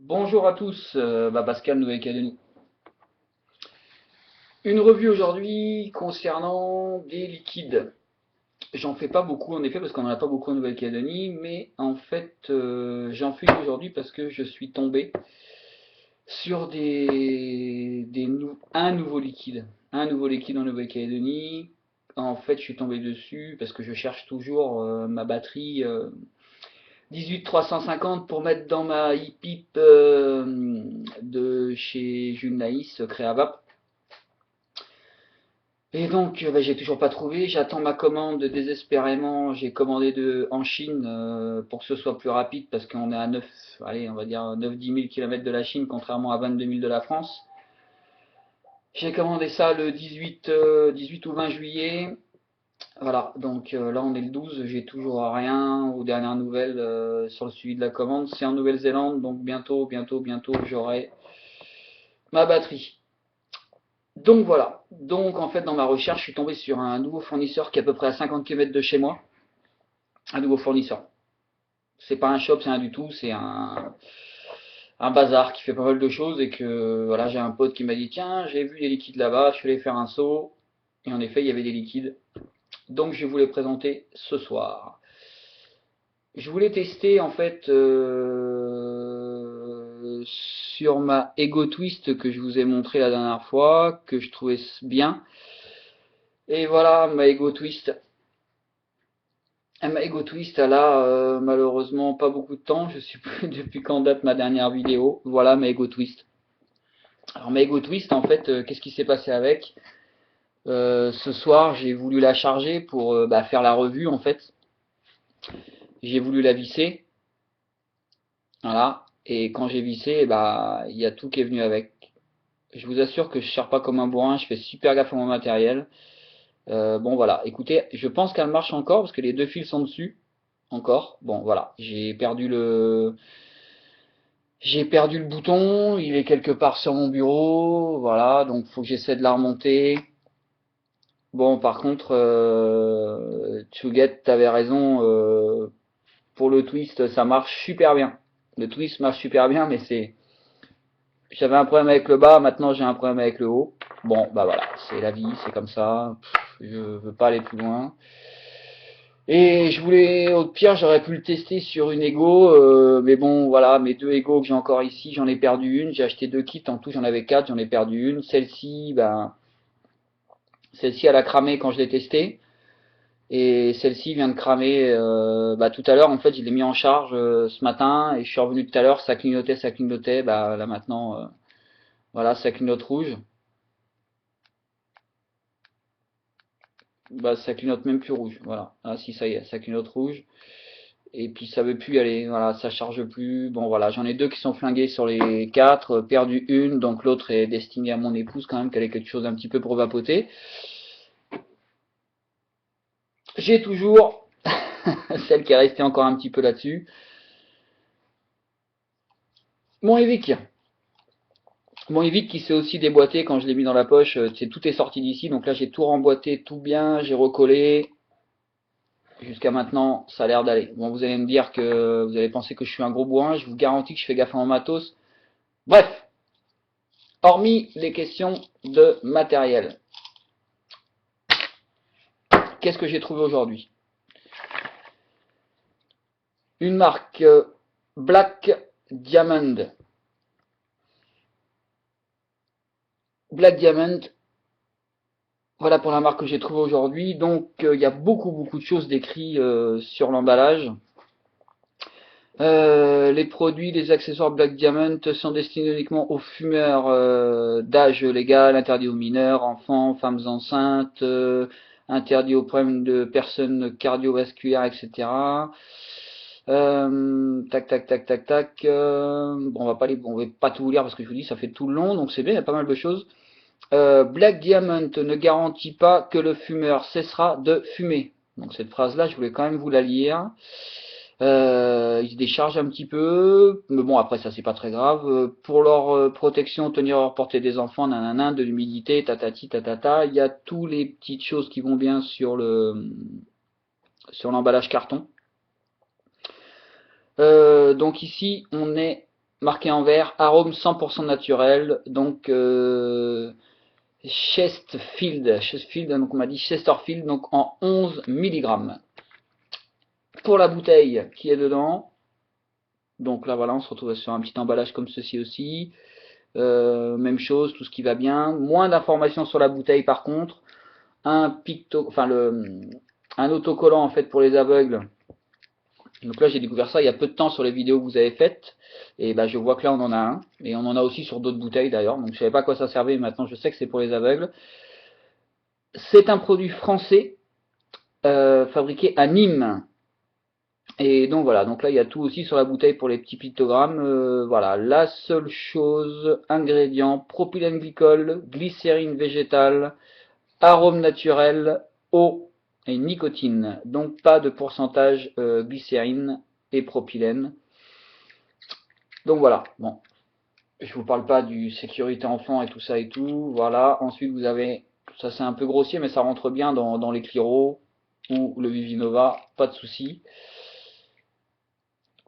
Bonjour à tous, Pascal Nouvelle Calédonie. Une revue aujourd'hui concernant des liquides. J'en fais pas beaucoup en effet parce qu'on n'en a pas beaucoup en Nouvelle-Calédonie, mais en fait j'en fais une aujourd'hui parce que je suis tombé sur un nouveau liquide. Un nouveau liquide en Nouvelle-Calédonie. En fait je suis tombé dessus parce que je cherche toujours ma batterie 18350 pour mettre dans ma e-pipe de chez Jules Naïs, Créavap. Et donc, j'ai toujours pas trouvé. J'attends ma commande désespérément. J'ai commandé en Chine pour que ce soit plus rapide parce qu'on est à 9, allez, on va dire 9-10 000 km de la Chine, contrairement à 22 000 de la France. J'ai commandé ça le 18 ou 20 juillet. Voilà, donc là on est le 12, j'ai toujours rien aux dernières nouvelles sur le suivi de la commande. C'est en Nouvelle-Zélande, donc bientôt j'aurai ma batterie. Donc voilà. Donc en fait dans ma recherche, je suis tombé sur un nouveau fournisseur qui est à peu près à 50 km de chez moi. Un nouveau fournisseur. C'est pas un shop, c'est rien du tout, c'est un bazar qui fait pas mal de choses et que voilà, j'ai un pote qui m'a dit tiens, j'ai vu des liquides là-bas, je suis allé faire un saut. Et en effet, il y avait des liquides. Donc je vais vous les présenter ce soir. Je voulais tester en fait sur ma Ego Twist que je vous ai montré la dernière fois, que je trouvais bien. Et voilà, ma Ego Twist. Ma Ego Twist, elle a malheureusement pas beaucoup de temps. Je sais plus depuis quand date ma dernière vidéo. Voilà ma Ego Twist. Alors ma Ego Twist, en fait, qu'est-ce qui s'est passé avec ce soir, j'ai voulu la charger pour faire la revue en fait. J'ai voulu la visser, voilà. Et quand j'ai vissé, il y a tout qui est venu avec. Je vous assure que je ne sers pas comme un bourrin, je fais super gaffe à mon matériel. Bon voilà, écoutez, je pense qu'elle marche encore parce que les deux fils sont dessus. Encore. Bon voilà, j'ai perdu le bouton, il est quelque part sur mon bureau, voilà, donc faut que j'essaie de la remonter. Bon, par contre, Tsuget, t'avais raison, pour le twist, ça marche super bien. Le twist marche super bien, mais j'avais un problème avec le bas, maintenant j'ai un problème avec le haut. Bon, bah voilà, c'est la vie, c'est comme ça. Je veux pas aller plus loin. Et au pire, j'aurais pu le tester sur une Ego, mais bon, voilà, mes deux Ego que j'ai encore ici, j'en ai perdu une. J'ai acheté deux kits, en tout j'en avais quatre, j'en ai perdu une. Celle-ci, elle a cramé quand je l'ai testée. Et celle-ci vient de cramer tout à l'heure. En fait, je l'ai mis en charge ce matin et je suis revenu tout à l'heure. Ça clignotait, ça clignotait. Bah là maintenant, voilà, ça clignote rouge. Bah ça clignote même plus rouge. Voilà. Ah si, ça y est, ça clignote rouge. Et puis ça veut plus y aller. Voilà, ça charge plus. Bon voilà, j'en ai deux qui sont flingués sur les quatre. Perdu une, donc l'autre est destinée à mon épouse quand même, qu'elle ait quelque chose un petit peu pour vapoter. J'ai toujours celle qui est restée encore un petit peu là-dessus. Mon Evic. Mon Evic qui s'est aussi déboîté quand je l'ai mis dans la poche, tout est sorti d'ici, donc là j'ai tout remboîté, tout bien, j'ai recollé. Jusqu'à maintenant, ça a l'air d'aller. Bon, vous allez me dire que vous allez penser que je suis un gros bourrin, je vous garantis que je fais gaffe à mon matos. Bref, hormis les questions de matériel, qu'est-ce que j'ai trouvé aujourd'hui? Une marque Black Diamond. Black Diamond, voilà pour la marque que j'ai trouvée aujourd'hui. Donc il y a beaucoup de choses décrites sur l'emballage. Les produits, les accessoires Black Diamond sont destinés uniquement aux fumeurs d'âge légal, interdits aux mineurs, enfants, femmes enceintes, interdits aux problèmes de personnes cardiovasculaires, etc. Tac. Bon, on va pas tout vous lire parce que je vous dis, ça fait tout le long, donc c'est bien, il y a pas mal de choses. Black Diamond ne garantit pas que le fumeur cessera de fumer. Donc cette phrase-là, je voulais quand même vous la lire. Ils se déchargent un petit peu, mais bon après ça c'est pas très grave. Pour leur protection, tenir hors portée des enfants, nanana, de l'humidité, tatati tatata. Il y a tous les petites choses qui vont bien sur l'emballage carton. Donc ici on est marqué en vert, arôme 100% naturel, donc Chesterfield, donc on m'a dit Chesterfield, donc en 11 mg. Pour la bouteille qui est dedans, donc là voilà, on se retrouve sur un petit emballage comme ceci aussi. Même chose, tout ce qui va bien. Moins d'informations sur la bouteille par contre. Un autocollant en fait pour les aveugles. Donc là j'ai découvert ça il y a peu de temps sur les vidéos que vous avez faites. Et bah je vois que là on en a un. Et on en a aussi sur d'autres bouteilles d'ailleurs. Donc je savais pas à quoi ça servait, mais maintenant je sais que c'est pour les aveugles. C'est un produit français, fabriqué à Nîmes. Et donc voilà, donc là il y a tout aussi sur la bouteille pour les petits pictogrammes. Voilà, la seule chose, ingrédients, propylène glycol, glycérine végétale, arôme naturel, eau et nicotine. Donc pas de pourcentage glycérine et propylène. Donc voilà, bon, je vous parle pas du sécurité enfant et tout ça et tout. Voilà, ensuite vous avez, ça c'est un peu grossier mais ça rentre bien dans les Cliro ou le Vivinova, pas de souci.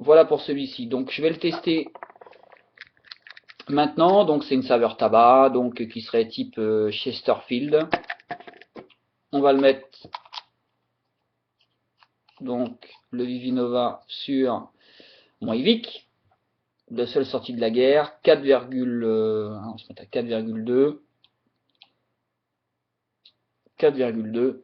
Voilà pour celui-ci. Donc je vais le tester maintenant. Donc c'est une saveur tabac, donc qui serait type Chesterfield. On va le mettre donc le Vivinova sur mon Ivic, le seul sorti de la guerre, 4, on se met à 4,2, 4,2.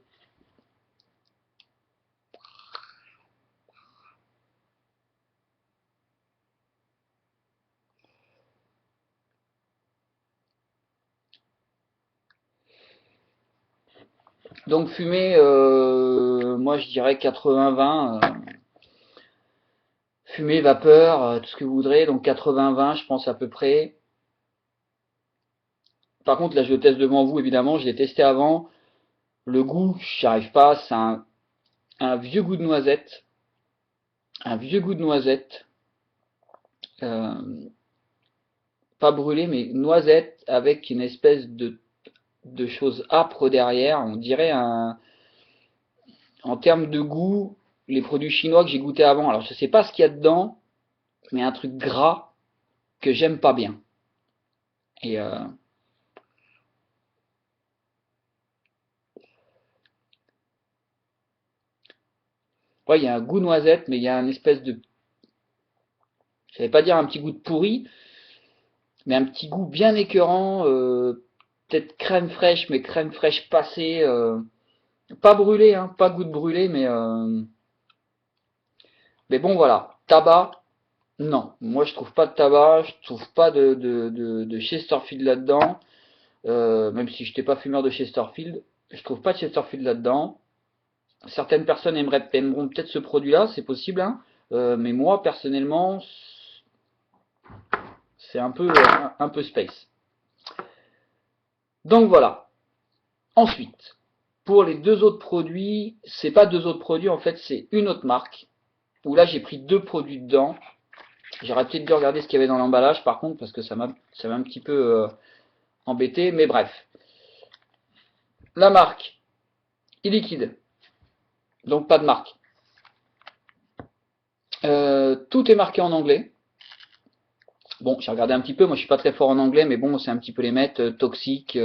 Donc fumée, moi je dirais 80-20, fumée, vapeur, tout ce que vous voudrez, donc 80-20 je pense à peu près. Par contre là je le teste devant vous évidemment, je l'ai testé avant, le goût, j'y arrive pas, c'est un vieux goût de noisette, un vieux goût de noisette, euh, pas brûlé mais noisette avec une espèce de chose âpre derrière, on dirait en termes de goût, les produits chinois que j'ai goûté avant, alors je sais pas ce qu'il y a dedans, mais un truc gras que j'aime pas bien. Et ouais, il y a un goût noisette, mais il y a une espèce de, je vais pas dire un petit goût de pourri, mais un petit goût bien écœurant, peut-être crème fraîche, mais crème fraîche passée, pas brûlée, hein, pas goût de brûlé, mais bon voilà, tabac, non, moi je trouve pas de tabac, je trouve pas de Chesterfield là-dedans, même si je n'étais pas fumeur de Chesterfield, je trouve pas de Chesterfield là-dedans. Certaines personnes aimeront peut-être ce produit-là, c'est possible, hein, mais moi personnellement, c'est un peu space. Donc voilà. Ensuite, pour les deux autres produits, c'est pas deux autres produits, en fait, c'est une autre marque. Où là, j'ai pris deux produits dedans. J'aurais peut-être dû regarder ce qu'il y avait dans l'emballage, par contre, parce que ça m'a un petit peu embêté. Mais bref. La marque e-liquide. Donc pas de marque. Tout est marqué en anglais. Bon, j'ai regardé un petit peu. Moi, je suis pas très fort en anglais, mais bon, c'est un petit peu les mettre toxiques.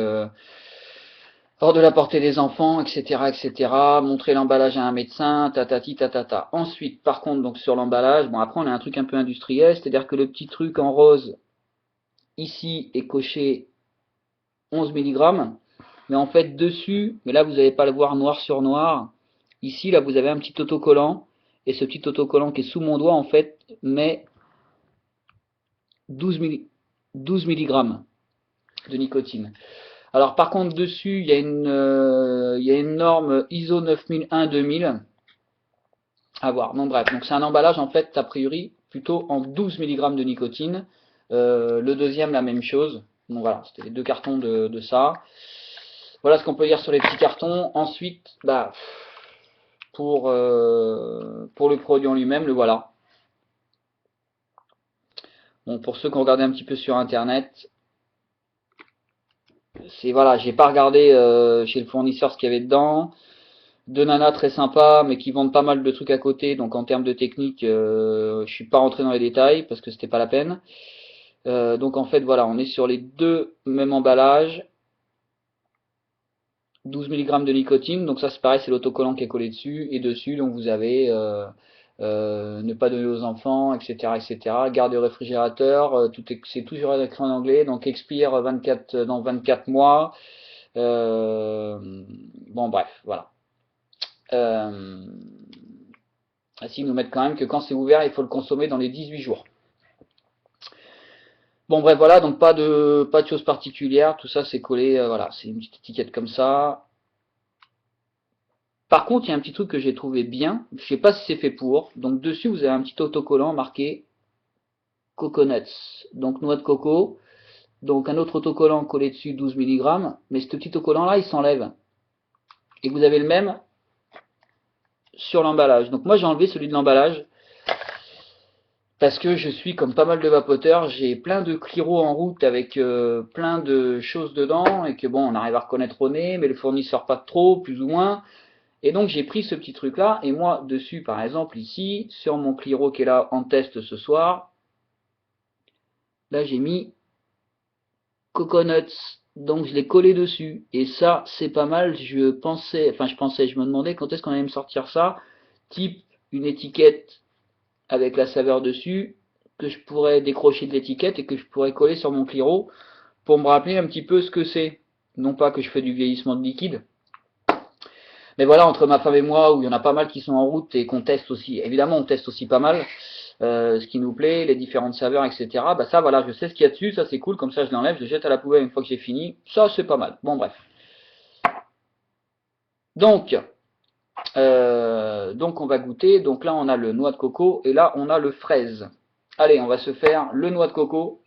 Hors de la portée des enfants, etc., etc. Montrer l'emballage à un médecin, tatati, tatata. Ensuite, par contre, donc sur l'emballage, bon après on a un truc un peu industriel, c'est-à-dire que le petit truc en rose ici est coché 11 mg, mais en fait dessus, mais là vous n'allez pas le voir noir sur noir, ici là vous avez un petit autocollant, et ce petit autocollant qui est sous mon doigt en fait met 12 mg de nicotine. Alors par contre dessus il y a une norme ISO 9001-2000 à voir. Non bref, donc c'est un emballage en fait a priori plutôt en 12 mg de nicotine. Le deuxième la même chose. Donc voilà, c'était les deux cartons de ça. Voilà ce qu'on peut dire sur les petits cartons. Ensuite, bah, pour le produit en lui-même, le voilà. Bon, pour ceux qui ont regardé un petit peu sur internet, c'est voilà, j'ai pas regardé chez le fournisseur ce qu'il y avait dedans. deux nanas très sympas, mais qui vendent pas mal de trucs à côté. Donc en termes de technique, je suis pas rentré dans les détails parce que c'était pas la peine. Donc en fait, voilà, on est sur les deux mêmes emballages. 12 mg de nicotine, donc ça c'est pareil, c'est l'autocollant qui est collé dessus, et dessus donc vous avez ne pas donner aux enfants, etc., etc. Garde au réfrigérateur, c'est toujours écrit en anglais, donc expire 24 dans 24 mois. Bon bref, voilà. Euh, Ainsi, ils nous mettent quand même que quand c'est ouvert, il faut le consommer dans les 18 jours. Bon bref, voilà, donc pas de choses particulières, tout ça c'est collé, voilà, c'est une petite étiquette comme ça. Par contre, il y a un petit truc que j'ai trouvé bien, je sais pas si c'est fait pour, donc dessus vous avez un petit autocollant marqué Coconuts, donc noix de coco, donc un autre autocollant collé dessus 12 mg, mais ce petit autocollant là il s'enlève. Et vous avez le même sur l'emballage. Donc moi j'ai enlevé celui de l'emballage, parce que je suis comme pas mal de vapoteurs, j'ai plein de Cliro en route avec plein de choses dedans, et que bon, on arrive à reconnaître au nez, mais le fournisseur pas trop, plus ou moins. Et donc j'ai pris ce petit truc là, et moi dessus par exemple ici, sur mon Cliro qui est là en test ce soir, là j'ai mis Coconuts, donc je l'ai collé dessus, et ça c'est pas mal, je me demandais quand est-ce qu'on allait me sortir ça, type une étiquette avec la saveur dessus, que je pourrais décrocher de l'étiquette et que je pourrais coller sur mon Cliro pour me rappeler un petit peu ce que c'est. Non pas que je fais du vieillissement de liquide, mais voilà, entre ma femme et moi, où il y en a pas mal qui sont en route et qu'on teste aussi, évidemment on teste aussi pas mal, ce qui nous plaît, les différentes saveurs, etc. Bah ça voilà, je sais ce qu'il y a dessus, ça c'est cool, comme ça je l'enlève, je le jette à la poubelle une fois que j'ai fini, ça c'est pas mal. Bon bref. Donc on va goûter, donc là on a le noix de coco et là on a le fraise. Allez, on va se faire le noix de coco.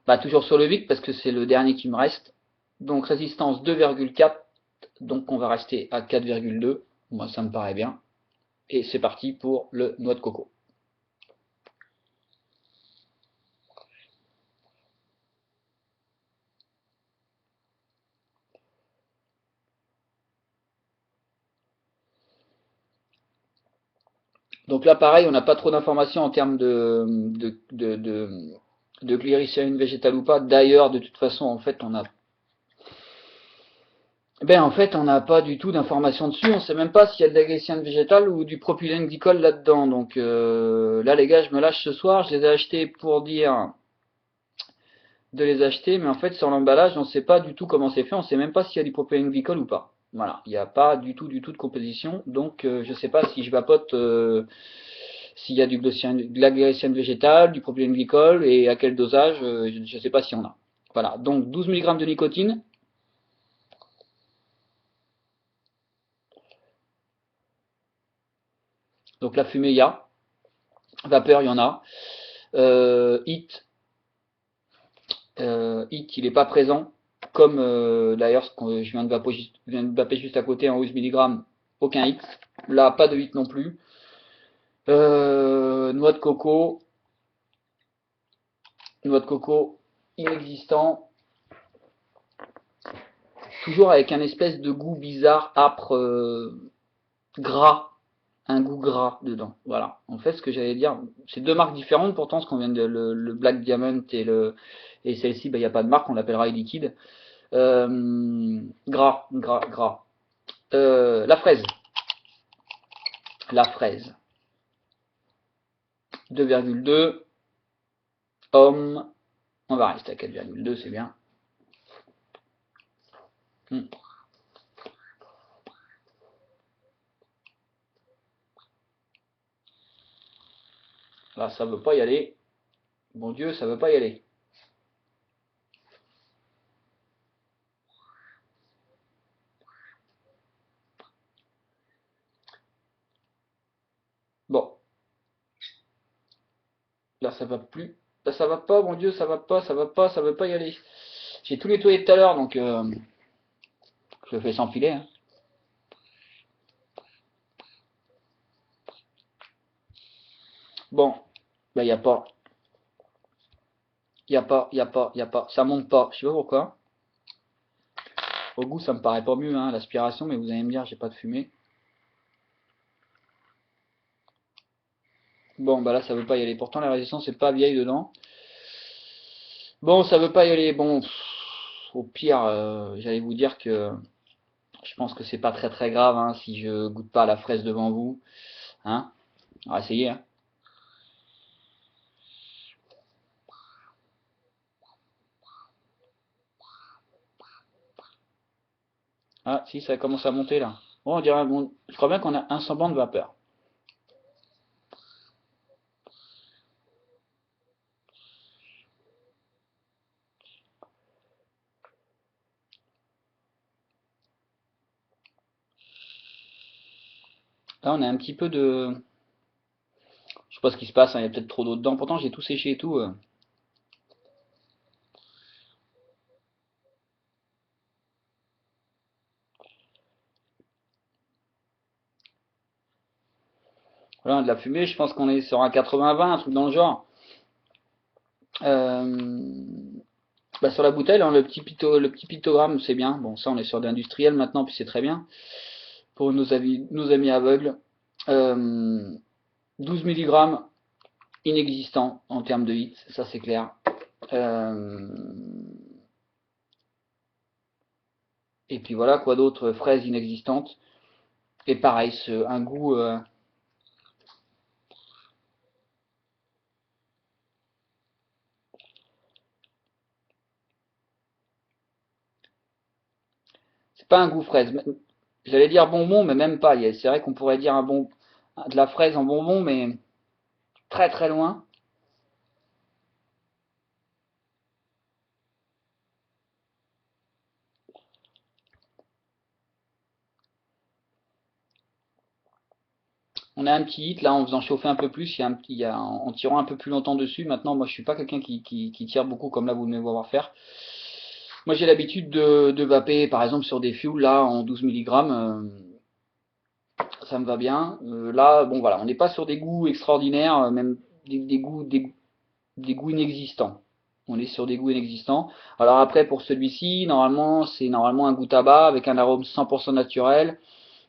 Bah, toujours sur le Vic parce que c'est le dernier qui me reste. Donc résistance 2,4. Donc on va rester à 4,2. Moi ça me paraît bien. Et c'est parti pour le noix de coco. Donc là pareil, on n'a pas trop d'informations en termes de glycérine végétale ou pas. D'ailleurs, de toute façon, en fait, on n'a pas du tout d'informations dessus. On ne sait même pas s'il y a de la glycérine végétale ou du propylène glycol là-dedans. Donc là, les gars, je me lâche ce soir. Je les ai achetés pour dire de les acheter, mais en fait, sur l'emballage, on ne sait pas du tout comment c'est fait. On ne sait même pas s'il y a du propylène glycol ou pas. Voilà, il n'y a pas du tout de composition. Donc, je ne sais pas si je vapote s'il y a de la glycérine végétale, du propylène glycol et à quel dosage. Je ne sais pas si on a. Voilà, donc 12 mg de nicotine. Donc la fumée, il y a. Vapeur, il y en a. Hit, il n'est pas présent. Comme d'ailleurs ce que je viens de vaper juste à côté en 11 mg, aucun hit. Là, pas de hit non plus. Noix de coco, inexistant. Toujours avec un espèce de goût bizarre, âpre, gras. Un goût gras dedans. Voilà. En fait, ce que j'allais dire, c'est deux marques différentes pourtant, ce qu'on vient de le Black Diamond et celle-ci, bah, il n'y a pas de marque, on l'appellera liquide. Gras. La fraise. La fraise. 2,2. Homme. On va rester à 4,2, c'est bien. Là, ça veut pas y aller. Bon Dieu, ça veut pas y aller. Bon, là, ça va plus. Là, ça va pas, mon Dieu, ça veut pas y aller. J'ai tout nettoyé tout à l'heure, donc je le fais sans filet. Hein. Bon, bah, y a pas. Y a pas. Ça monte pas. Je sais pas pourquoi. Au goût, ça me paraît pas mieux, hein, l'aspiration, mais vous allez me dire, j'ai pas de fumée. Bon, bah là, ça veut pas y aller. Pourtant, la résistance est pas vieille dedans. Bon, ça veut pas y aller. Bon, au pire, j'allais vous dire que je pense que c'est pas très très grave hein, si je goûte pas à la fraise devant vous. Hein? On va essayer. Hein. Ah, si, ça commence à monter là. Bon, on dirait, bon, je crois bien qu'on a un semblant de vapeur. Là, on a un petit peu de... Je sais pas ce qui se passe, hein, il y a peut-être trop d'eau dedans. Pourtant, j'ai tout séché et tout. Voilà, de la fumée, je pense qu'on est sur un 80-20, un truc dans le genre. Euh, Bah, sur la bouteille, hein, le petit pictogramme, c'est bien. Bon, ça, on est sur d'industriel maintenant, puis c'est très bien. Pour nos amis aveugles. 12 mg inexistant en termes de hit, ça c'est clair. Euh, et puis voilà, quoi d'autre, fraise inexistante. Et pareil, un goût... c'est pas un goût fraise. J'allais dire bonbon, mais même pas. C'est vrai qu'on pourrait dire de la fraise en bonbon, mais très très loin. On a un petit hit là en faisant chauffer un peu plus, en tirant un peu plus longtemps dessus. Maintenant, moi je suis pas quelqu'un qui tire beaucoup comme là vous venez de voir faire. Moi j'ai l'habitude de vaper par exemple sur des fuels là en 12 mg. Ça me va bien. Là, bon voilà, on n'est pas sur des goûts extraordinaires, même des goûts inexistants. On est sur des goûts inexistants. Alors après, pour celui-ci, normalement, c'est normalement un goût tabac avec un arôme 100% naturel.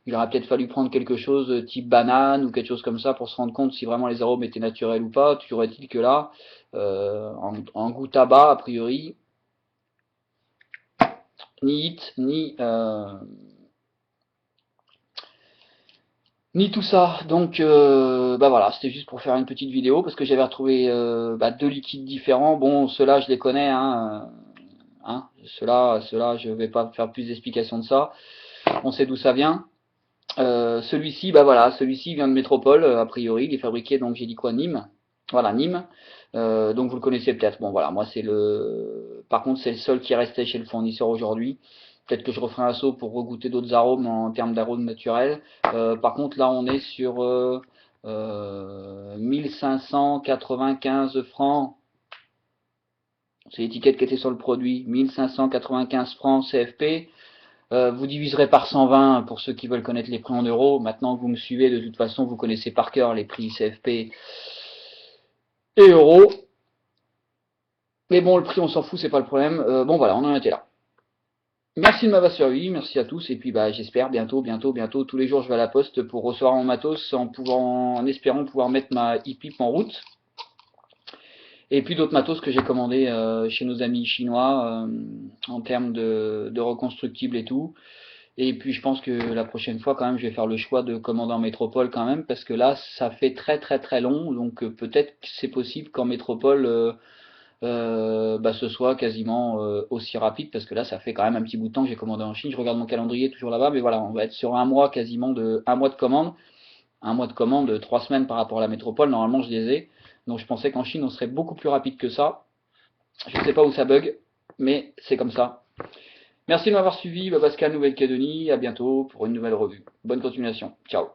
Il aurait peut-être fallu prendre quelque chose type banane ou quelque chose comme ça pour se rendre compte si vraiment les arômes étaient naturels ou pas. Toujours est-il que là, en goût tabac, a priori, ni hit, ni tout ça. Donc, bah voilà, c'était juste pour faire une petite vidéo parce que j'avais retrouvé bah, deux liquides différents. Bon, ceux-là, je les connais, hein. Ceux-là, je vais pas faire plus d'explications de ça. On sait d'où ça vient. Celui-ci, bah voilà, celui-ci vient de Métropole, a priori. Il est fabriqué, donc j'ai dit quoi, Nîmes. Voilà, Nîmes. Donc vous le connaissez peut-être. Bon voilà, moi c'est le. Par contre, c'est le seul qui restait chez le fournisseur aujourd'hui. Peut-être que je referai un saut pour regoûter d'autres arômes en termes d'arômes naturels. Par contre, là, on est sur 1595 francs. C'est l'étiquette qui était sur le produit. 1595 francs CFP. Vous diviserez par 120 pour ceux qui veulent connaître les prix en euros. Maintenant que vous me suivez, de toute façon, vous connaissez par cœur les prix CFP et euros. Mais bon, le prix, on s'en fout, c'est pas le problème. Bon, voilà, on en était là. Merci de m'avoir suivi, merci à tous, et puis bah j'espère bientôt, tous les jours je vais à la poste pour recevoir mon matos en espérant pouvoir mettre ma e-pipe en route. Et puis d'autres matos que j'ai commandés chez nos amis chinois en termes de reconstructibles et tout. Et puis je pense que la prochaine fois quand même je vais faire le choix de commander en métropole quand même parce que là ça fait très très très long donc peut-être que c'est possible qu'en métropole bah, ce soit quasiment aussi rapide parce que là ça fait quand même un petit bout de temps que j'ai commandé en Chine. Je regarde mon calendrier toujours là-bas mais voilà on va être sur un mois quasiment un mois de commande. Un mois de commande, 3 semaines par rapport à la métropole, normalement je les ai. Donc je pensais qu'en Chine on serait beaucoup plus rapide que ça. Je ne sais pas où ça bug, mais c'est comme ça. Merci de m'avoir suivi, Pascal Nouvelle-Calédonie, à bientôt pour une nouvelle revue. Bonne continuation, ciao.